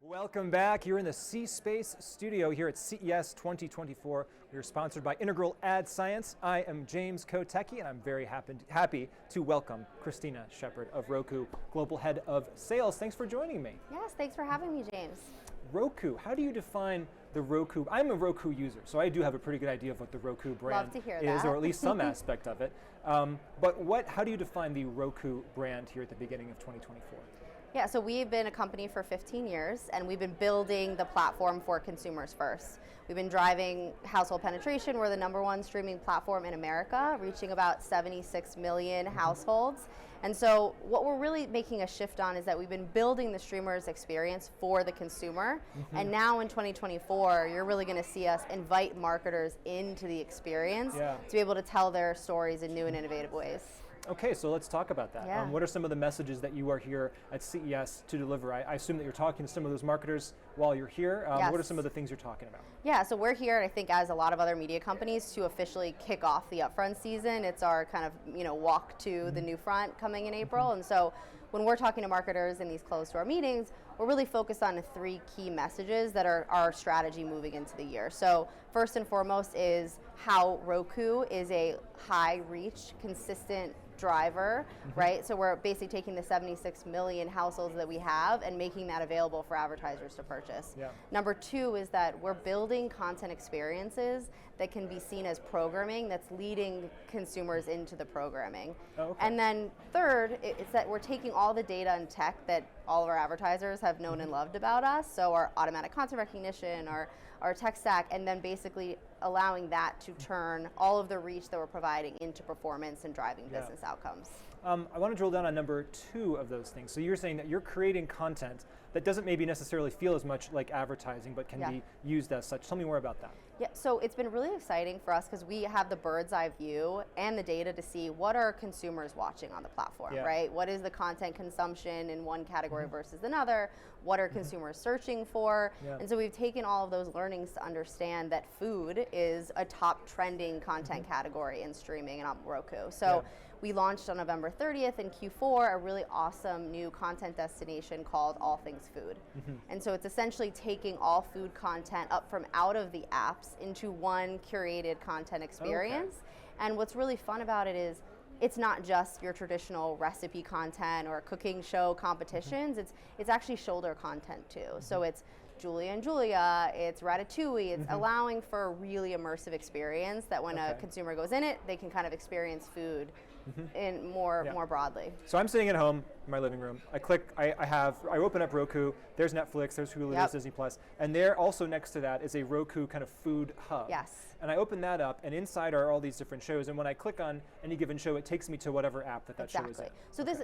Welcome back. You're in the C Space Studio here at CES 2024. We are sponsored by Integral Ad Science. I am James Kotecki, and I'm very happy to welcome Kristina Shepard of Roku, Global Head of Sales. Thanks for joining me. Yes, thanks for having me, James. Roku, how do you define the Roku? I'm a Roku user, so I do have a pretty good idea of what the Roku brand Love to hear is, that. or at least some aspect of it. But how do you define the Roku brand here at the beginning of 2024? Yeah, so we've been a company for 15 years, and we've been building the platform for consumers first. We've been driving household penetration. We're the #1 streaming platform in America, reaching about 76 million households. And so what we're really making a shift on is that we've been building the streamer's experience for the consumer. And now in 2024, you're really going to see us invite marketers into the experience to be able to tell their stories in new and innovative ways. Okay, so let's talk about that. Yeah. What are some of the messages that you are here at CES to deliver? I assume that you're talking to some of those marketers while you're here. Yes. What are some of the things you're talking about? Yeah, so we're here, I think, as a lot of other media companies, to officially kick off the upfront season. It's our kind of, walk to the new front coming in April. And so when we're talking to marketers in these closed-door meetings, we're really focused on the 3 key messages that are our strategy moving into the year. So first and foremost is how Roku is a high-reach, consistent driver, right? So we're basically taking the 76 million households that we have and making that available for advertisers to purchase. Yeah. Number 2 is that we're building content experiences that can be seen as programming that's leading consumers into the programming. Oh, okay. And then third, it's that we're taking all the data and tech that all of our advertisers have known and loved about us, so our automatic content recognition, our tech stack, and then basically allowing that to turn all of the reach that we're providing into performance and driving business outcomes. I want to drill down on number 2 of those things. So you're saying that you're creating content that doesn't maybe necessarily feel as much like advertising, but can be used as such. Tell me more about that. Yeah, so it's been really exciting for us because we have the bird's eye view and the data to see what are consumers watching on the platform, right? What is the content consumption in one category versus another? What are consumers searching for? And so we've taken all of those learnings to understand that food is a top trending content category in streaming and on Roku. So we launched on November 30th in Q4 a really awesome new content destination called All Things Food. And so it's essentially taking all food content up from out of the apps into one curated content experience. And what's really fun about it is it's not just your traditional recipe content or cooking show competitions. It's actually shoulder content too. So it's Julia and Julia, it's Ratatouille, it's allowing for a really immersive experience that when a consumer goes in it, they can kind of experience food in more broadly. So I'm sitting at home in my living room. I click, I open up Roku, there's Netflix, there's Hulu, there's Disney Plus, and there also next to that is a Roku kind of food hub. Yes. And I open that up, and inside are all these different shows, and when I click on any given show, it takes me to whatever app that show is in. So this,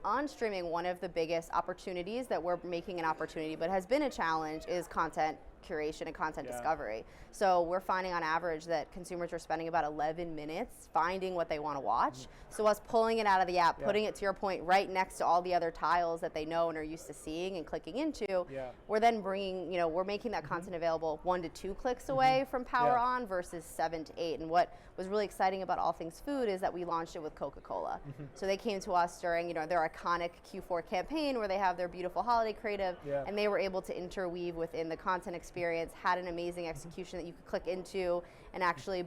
on streaming, one of the biggest opportunities that we're making an opportunity, but has been a challenge, is content curation and content discovery. So we're finding on average that consumers are spending about 11 minutes finding what they want to watch. So us pulling it out of the app, putting it, to your point, right next to all the other tiles that they know and are used to seeing and clicking into, we're then bringing, we're making that content available 1 to 2 clicks away from power on versus 7 to 8. And what was really exciting about All Things Food is that we launched it with Coca-Cola. So they came to us during, their iconic Q4 campaign where they have their beautiful holiday creative, and they were able to interweave within the content experience, had an amazing execution that you could click into and actually,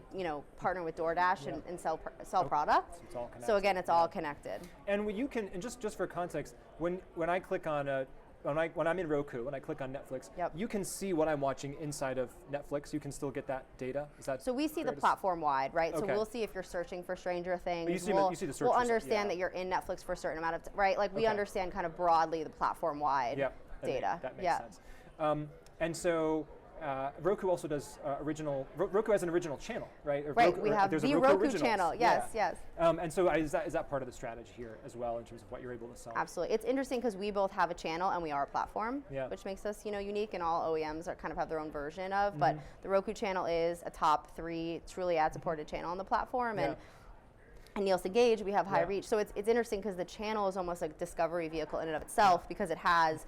partner with DoorDash and sell product. It's all connected. So again, it's all connected. And when you can, and just for context, when I click on when I'm in Roku, when I click on Netflix, you can see what I'm watching inside of Netflix. You can still get that data. Is that so? We see the platform wide, right? So we'll see if you're searching for Stranger Things. You see the search we'll understand that you're in Netflix for a certain amount of time, right? Like we understand kind of broadly the platform wide data. That makes sense. And so Roku also does Roku has an original channel, right? We have the Roku Channel, yes. And so is that part of the strategy here as well in terms of what you're able to sell? Absolutely. It's interesting because we both have a channel and we are a platform, which makes us unique, and all OEMs are kind of have their own version of, but the Roku Channel is a top 3 truly ad-supported channel on the platform, and Nielsen Gauge, we have high reach. So it's interesting because the channel is almost a discovery vehicle in and of itself because it has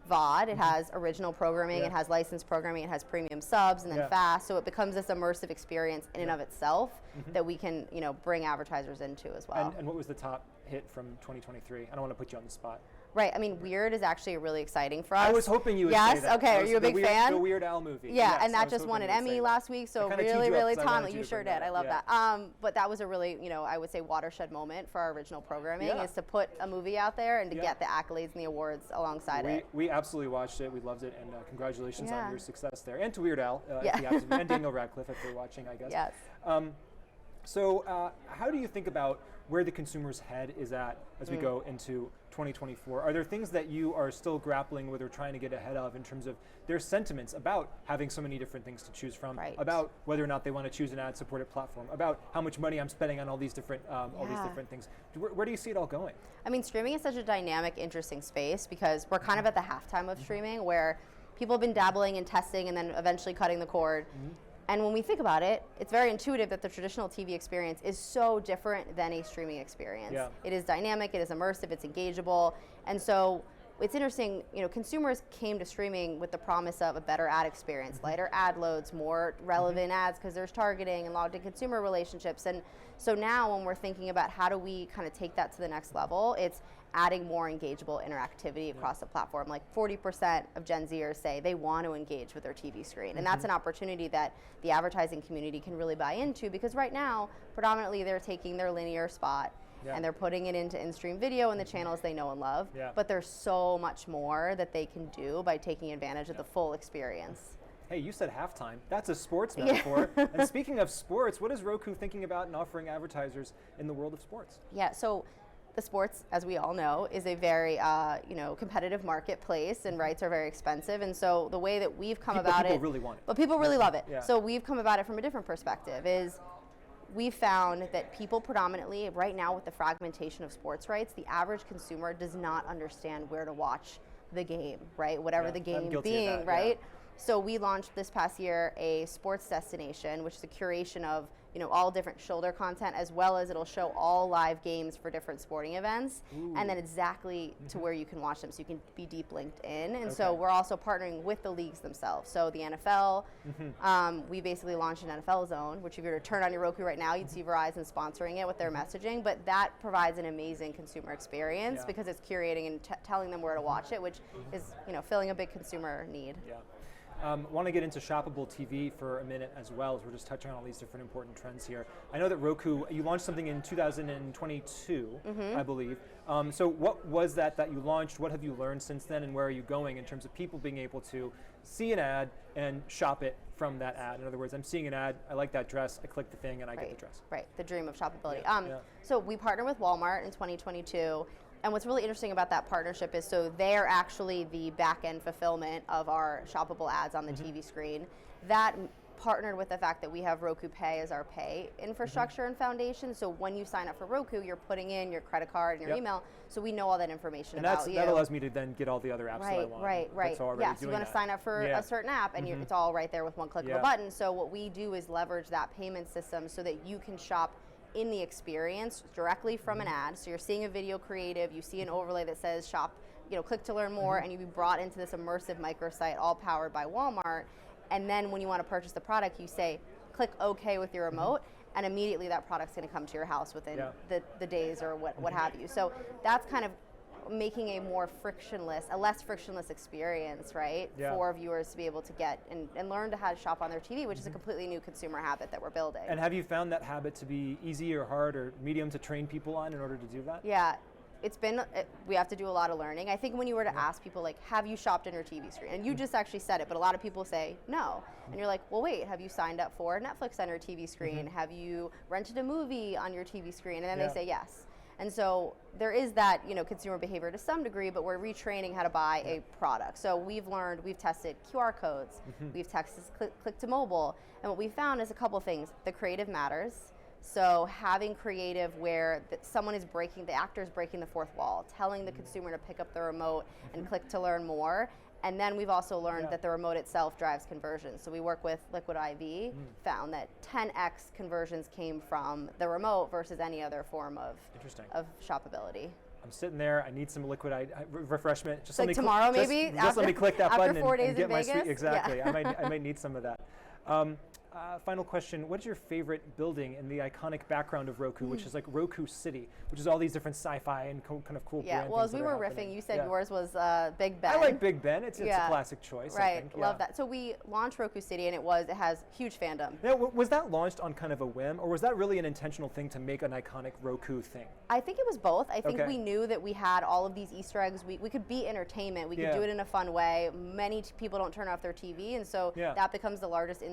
VOD, it has original programming, it has licensed programming, it has premium subs, and then FAST, so it becomes this immersive experience in and of itself that we can bring advertisers into as well. And what was the top hit from 2023? I don't want to put you on the spot. Right. I mean, Weird is actually really exciting for us. I was hoping you would say that. Yes. Okay. Are you a big fan? The Weird Al movie. Yeah, yes, and that just won an Emmy last week, so really timely. You sure did. I love that. But that was a really, I would say watershed moment for our original programming is to put a movie out there and to get the accolades and the awards alongside it. We absolutely watched it. We loved it, and congratulations on your success there, and to Weird Al, and Daniel Radcliffe if they're watching, I guess. Yes. So how do you think about where the consumer's head is at as we go into 2024? Are there things that you are still grappling with or trying to get ahead of in terms of their sentiments about having so many different things to choose from, about whether or not they want to choose an ad-supported platform, about how much money I'm spending on all these different things? Where do you see it all going? I mean, streaming is such a dynamic, interesting space because we're kind of at the halftime of streaming where people have been dabbling and testing and then eventually cutting the cord. And when we think about it, it's very intuitive that the traditional TV experience is so different than a streaming experience. It is dynamic, it is immersive, it's engageable. And so it's interesting, consumers came to streaming with the promise of a better ad experience, lighter ad loads, more relevant ads because there's targeting and logged in consumer relationships. And so now when we're thinking about how do we kind of take that to the next level, it's adding more engageable interactivity across the platform. Like 40% of Gen Zers say they want to engage with their TV screen. And that's an opportunity that the advertising community can really buy into because right now, predominantly they're taking their linear spot and they're putting it into in-stream video and the channels they know and love. But there's so much more that they can do by taking advantage of the full experience. Hey, you said halftime. That's a sports metaphor. And speaking of sports, what is Roku thinking about and offering advertisers in the world of sports? Yeah, so the sports, as we all know, is a very competitive marketplace, and rights are very expensive. And so the way that we've come about it, people really want it, but people really love it. So we've come about it from a different perspective. Is we've found that people predominantly right now with the fragmentation of sports rights, the average consumer does not understand where to watch the game, right? Whatever the game being, right? So we launched this past year a sports destination, which is a curation of all different shoulder content, as well as it'll show all live games for different sporting events, and then exactly to where you can watch them, so you can be deep linked in. And so we're also partnering with the leagues themselves. So the NFL, we basically launched an NFL zone, which if you were to turn on your Roku right now, you'd see Verizon sponsoring it with their messaging, but that provides an amazing consumer experience because it's curating and telling them where to watch it, which is filling a big consumer need. Want to get into shoppable TV for a minute as well, as we're just touching on all these different important trends here. I know that Roku, you launched something in 2022, I believe. So what was that you launched? What have you learned since then, and where are you going in terms of people being able to see an ad and shop it from that ad? In other words, I'm seeing an ad, I like that dress, I click the thing and I get the dress. Right, the dream of shoppability. So we partnered with Walmart in 2022. And what's really interesting about that partnership is so they're actually the back-end fulfillment of our shoppable ads on the TV screen. That partnered with the fact that we have Roku Pay as our pay infrastructure and foundation. So when you sign up for Roku, you're putting in your credit card and your email, so we know all that information about you. That allows me to then get all the other apps that I want. Right. Yes, you want to sign up for a certain app, and it's all right there with one click of a button. So what we do is leverage that payment system so that you can shop in the experience directly from an ad. So you're seeing a video creative, you see an overlay that says shop, click to learn more, and you be brought into this immersive microsite all powered by Walmart. And then when you want to purchase the product, you say, click OK with your remote, and immediately that product's going to come to your house within the days or what have you. So that's kind of making a less frictionless experience, right, for viewers to be able to get and learn how to shop on their TV, which is a completely new consumer habit that we're building. And have you found that habit to be easy or hard or medium to train people on in order to do that? Yeah, we have to do a lot of learning. I think when you were to ask people, like, have you shopped on your TV screen? And you just actually said it, but a lot of people say no. And you're like, well, wait, have you signed up for Netflix on your TV screen? Have you rented a movie on your TV screen? And then they say yes. And so there is that, consumer behavior to some degree, but we're retraining how to buy a product. So we've tested QR codes, we've tested click to mobile, and what we found is a couple things. The creative matters. So having creative where the actor is breaking the fourth wall, telling the consumer to pick up the remote and click to learn more. And then we've also learned that the remote itself drives conversions. So we work with Liquid IV, found that 10x conversions came from the remote versus any other form of shoppability. I'm sitting there, I need some liquid refreshment. Just like tomorrow maybe? Just let me click that button after 4 days and get in my Vegas? Exactly, I might need some of that. final question, what is your favorite building in the iconic background of Roku, which is like Roku City, which is all these different sci-fi and kind of cool brand well, as things we were riffing, you said yours was Big Ben. I like Big Ben. It's a classic choice, Right, I think. love that. So we launched Roku City, and it has huge fandom. Now, was that launched on kind of a whim, or was that really an intentional thing to make an iconic Roku thing? I think it was both. I think we knew that we had all of these Easter eggs. We could be entertainment. We could do it in a fun way. Many people don't turn off their TV, and so that becomes the largest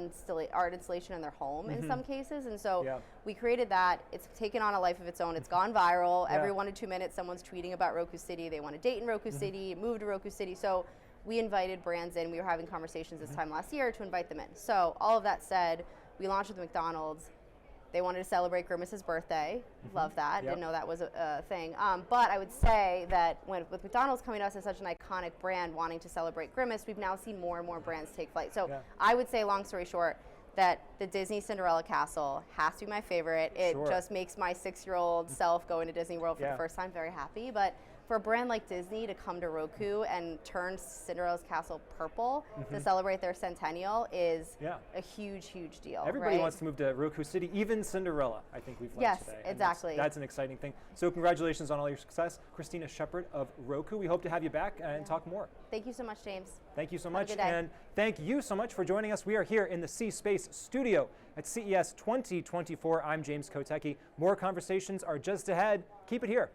art installation in their home in some cases. And so we created that. It's taken on a life of its own. It's gone viral. Every 1 to 2 minutes, someone's tweeting about Roku City. They want to date in Roku City, move to Roku City. So we invited brands in. We were having conversations this time last year to invite them in. So all of that said, we launched with McDonald's. They wanted to celebrate Grimace's birthday. Love that. Didn't know that was a thing. But I would say that with McDonald's coming to us as such an iconic brand wanting to celebrate Grimace, we've now seen more and more brands take flight. So I would say, long story short, that the Disney Cinderella Castle has to be my favorite. It just makes my 6-year-old self go into Disney World for the first time very happy. But for a brand like Disney to come to Roku and turn Cinderella's Castle purple to celebrate their centennial is a huge, huge deal. Everybody wants to move to Roku City, even Cinderella, I think we've learned today. Yes, exactly. That's an exciting thing. So congratulations on all your success. Kristina Shepard of Roku. We hope to have you back and talk more. Thank you so much, James. Thank you so much. Have a good day. And thank you so much for joining us. We are here in the C Space Studio at CES 2024. I'm James Kotecki. More conversations are just ahead. Keep it here.